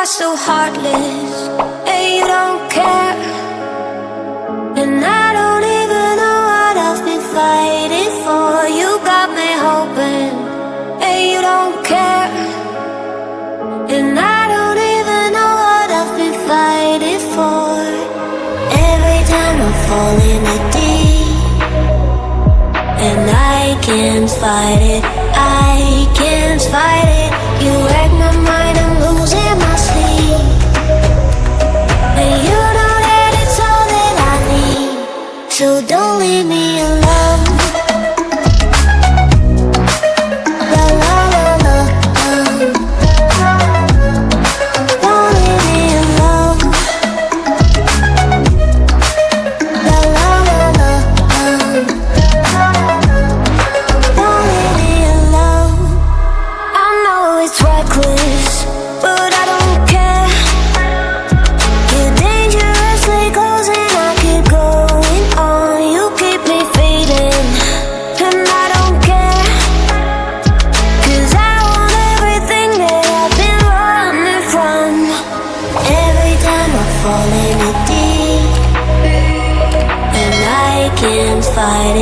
are so heartless, and you don't care. And I don't even know what I've been fighting for. You got me hoping, and you don't care. And I don't even know what I've been fighting for. Every time I fall in the deep, and I can't fight it, I can't fight it. You wreck my mind, I'm losing my sleep. And you know that it's all that I need, so don't leave me alone. La la la la, don't leave me alone. La la la la, don't leave me alone. I know it's reckless, but I don't care. You're dangerously close and I keep going on. You keep me fading, and I don't care. 'Cause I want everything that I've been running from. Every time I fall in the deep, and I can't fight it.